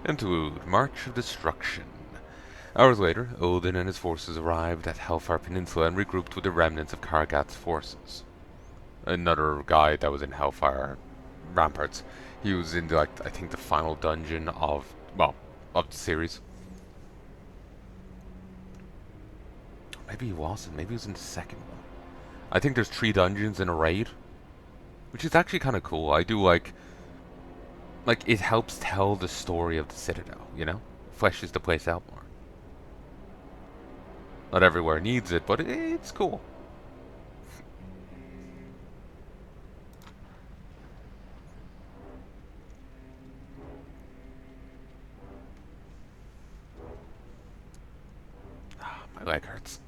Interlude, March of Destruction. Hours later, Odin and his forces arrived at Hellfire Peninsula and regrouped with the remnants of Kargat's forces. Another guy that was in Hellfire Ramparts. He was in, like, I think the final dungeon of, well, of the series. Maybe he wasn't. Maybe he was in the second one. I think there's 3 dungeons in a raid, which is actually kind of cool. I do like it helps tell the story of the Citadel, you know? Fleshes the place out more. Not everywhere needs it, but it's cool. Ah, my leg hurts.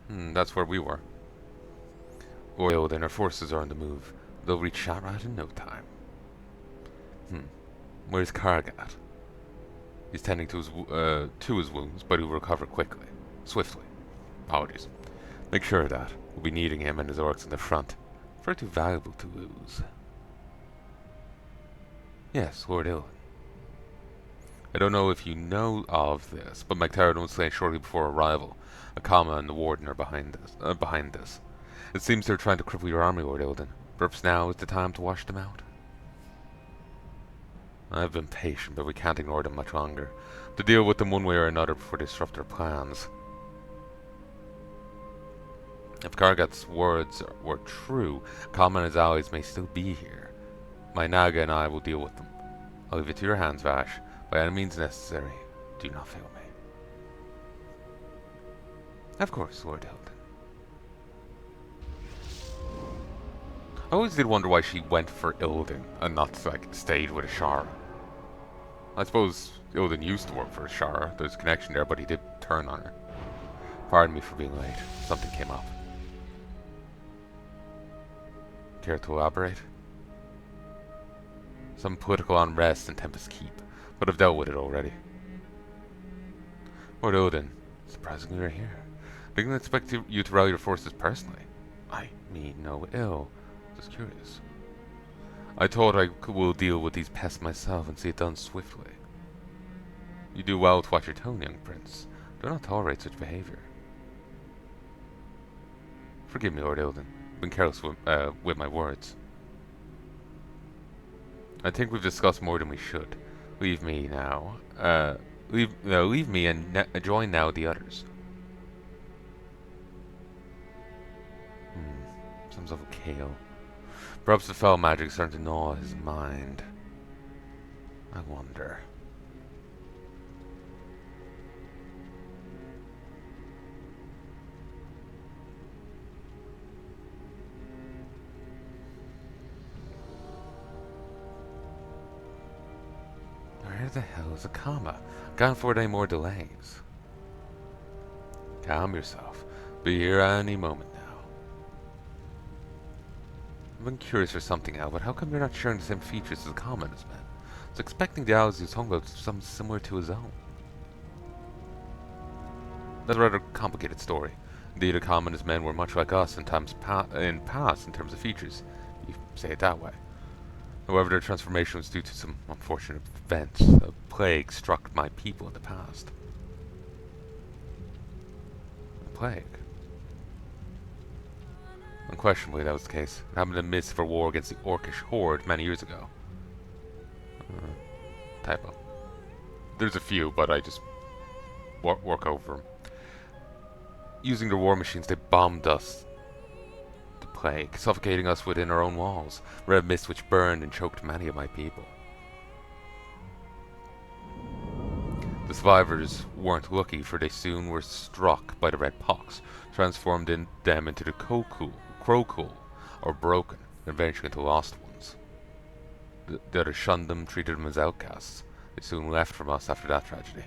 That's where we were. Oiled and our forces are on the move. They'll reach Shatrat in no time. Where's Kargat? He's tending to his wounds, but he'll recover quickly. Swiftly. Apologies. Make sure of that. We'll be needing him and his orcs in the front. Far too valuable to lose. Yes, Lord Illidan. I don't know if you know of this, but Magtarodon was slain shortly before arrival. Akama and the Warden are behind this. It seems they're trying to cripple your army, Lord Illidan. Perhaps now is the time to wash them out. I've been patient, but we can't ignore them much longer. To deal with them one way or another before they disrupt our plans. If Kargat's words were true, Kama and his allies may still be here. My Naga and I will deal with them. I'll leave it to your hands, Vash. By any means necessary, do not fail me. Of course, Lord Illidan. I always did wonder why she went for Illidan and not, like, stayed with Ashara. I suppose Illidan used to work for Ashara. There's a connection there, but he did turn on her. Pardon me for being late. Something came up. Care to elaborate? Some political unrest in Tempest Keep, but I've dealt with it already. Lord Illidan, surprisingly you're here. I didn't expect you to rally your forces personally. I mean no ill. Just curious. I thought I will deal with these pests myself and see it done swiftly. You do well to watch your tone, young prince. Do not tolerate such behavior. Forgive me, Lord Illidan. I've been careless with my words. I think we've discussed more than we should. Leave me now. Leave me and join now the others. Sounds awful kale. Perhaps the foul magic is starting to gnaw his mind. I wonder. Where the hell is Akama? Can't afford any more delays. Calm yourself. Be here any moment now. I've been curious for something now, but how come you're not sharing the same features as Akama and his men? I was expecting the allies he was talking about something similar to his own. That's a rather complicated story. Indeed, Akama and his men were much like us in past in terms of features. You say it that way. However, their transformation was due to some unfortunate events. A plague struck my people in the past. A plague? Unquestionably, that was the case. It happened in the midst of a war against the Orcish horde many years ago. Typo. There's a few, but I just work over them. Using their war machines, they bombed us. The plague, suffocating us within our own walls. Red mist which burned and choked many of my people. The survivors weren't lucky, for they soon were struck by the red pox, transformed them into the Krokul, or broken, and eventually into lost ones. The others shunned them, treated them as outcasts. They soon left from us after that tragedy.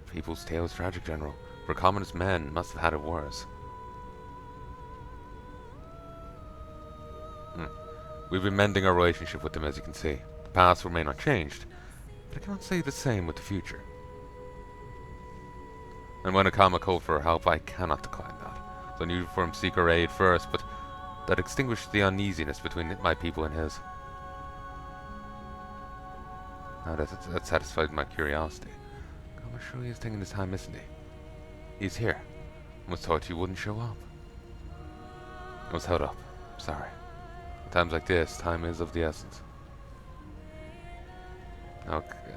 People's tale is tragic, General. For commonest men must have had it worse. We've been mending our relationship with them, as you can see. The past remain unchanged, but I cannot say the same with the future. And when Akama called for help, I cannot decline that. So I knew from seek our aid first, but that extinguished the uneasiness between my people and his. Now that satisfied my curiosity. I'm sure he's taking his time, isn't he? He's here. I must thought you wouldn't show up. I was held up. Sorry. At times like this, time is of the essence.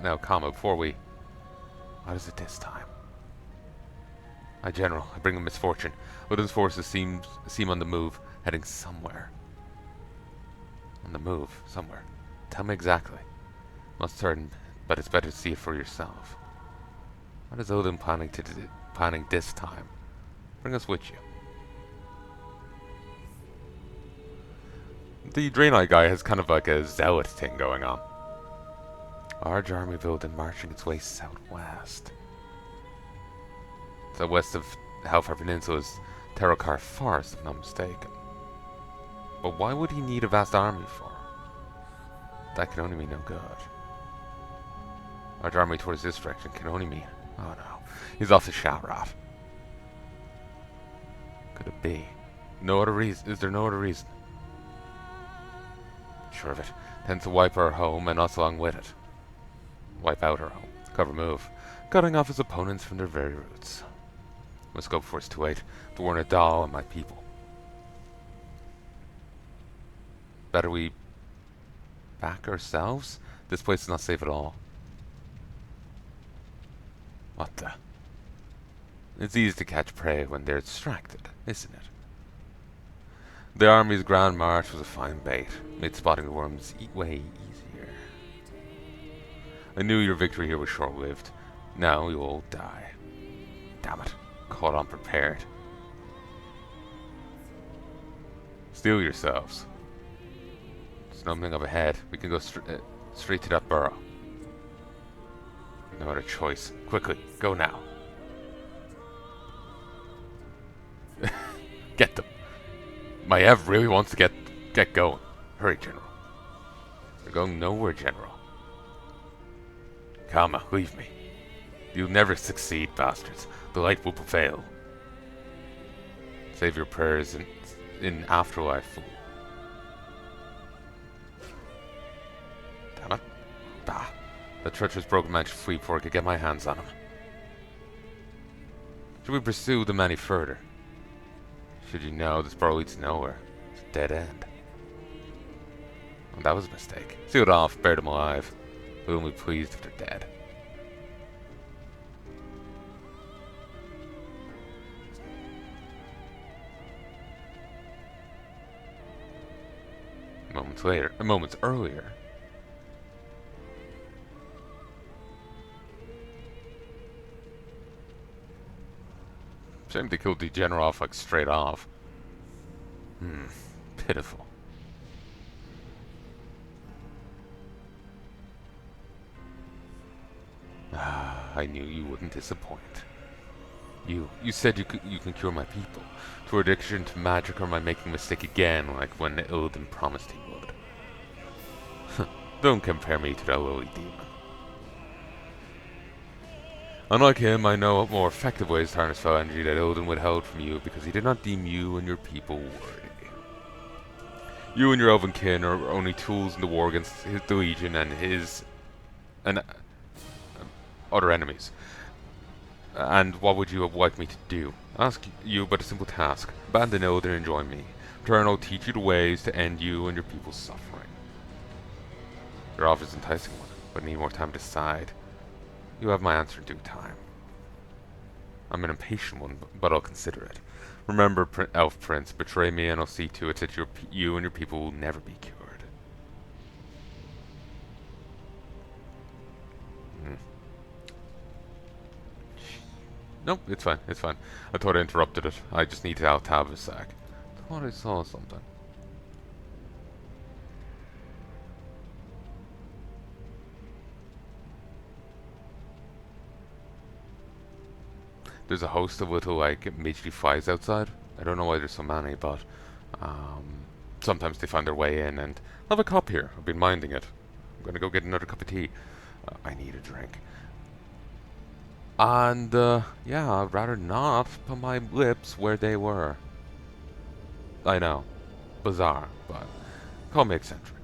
Now, Kama, before we... What is it this time? My general, I bring a misfortune. Odin's forces seem on the move, heading somewhere. On the move, somewhere. Tell me exactly. Not certain, but it's better to see it for yourself. What is Odin planning this time? Bring us with you. The Draenei guy has kind of like a zealot thing going on. Large army of Odin marching its way southwest. So west of Hellfire Peninsula's Terrakar Forest, if I'm not mistaken. But why would he need a vast army for? That can only mean no good. Large army towards this direction can only mean... Oh no. He's off the Shalrat. Could it be? No other reason? Is there no other reason? Sure of it. Tends to wipe our home and us along with it. Wipe out our home. Cover move. Cutting off his opponents from their very roots. Must go before it's too late to warn Adal and my people. Better we back ourselves? This place is not safe at all. What the? It's easy to catch prey when they're distracted, isn't it? The army's grand march was a fine bait, made spotting the worms way easier. I knew your victory here was short-lived. Now you'll all die. Damn it. Caught unprepared. Steel yourselves. There's nothing up ahead. We can go straight to that burrow. No other choice. Quickly, go now. Get them. Maiev really wants to get going. Hurry, General. You're going nowhere, General. Kama, leave me. You'll never succeed, bastards. The light will prevail. Save your prayers in afterlife, fool. Damn it. Bah. The treacherous broken man should flee before I could get my hands on him. Should we pursue them any further? Should you know, this burrow leads nowhere. It's a dead end. Oh, that was a mistake. Sealed off, buried them alive. We'll only be pleased if they're dead. Moments earlier. Shame they killed the general off like straight off. Pitiful. I knew you wouldn't disappoint. You said you can cure my people. To addiction to magic, or am I making a mistake again, like when Illidan promised he would? Don't compare me to that lowly demon. Unlike him, I know more effective ways to harness foul energy that Illidan withheld from you because he did not deem you and your people worthy. You and your elven kin are only tools in the war against the Legion and other enemies. And what would you have liked me to do? Ask you but a simple task. Abandon Illidan and join me. Return, I'll teach you the ways to end you and your people's suffering. Your offer is enticing one, but need more time to decide. You have my answer in due time. I'm an impatient one, but I'll consider it. Remember, Elf Prince, betray me and I'll see to it that you and your people will never be cured. Nope, it's fine, it's fine. I thought I interrupted it. I just need to out-tab a sec. I thought I saw something. There's a host of little, like, MHD5s outside. I don't know why there's so many, but sometimes they find their way in, and I have a cup here. I've been minding it. I'm gonna go get another cup of tea. I need a drink. And, yeah, I'd rather not put my lips where they were. I know. Bizarre, but call me eccentric.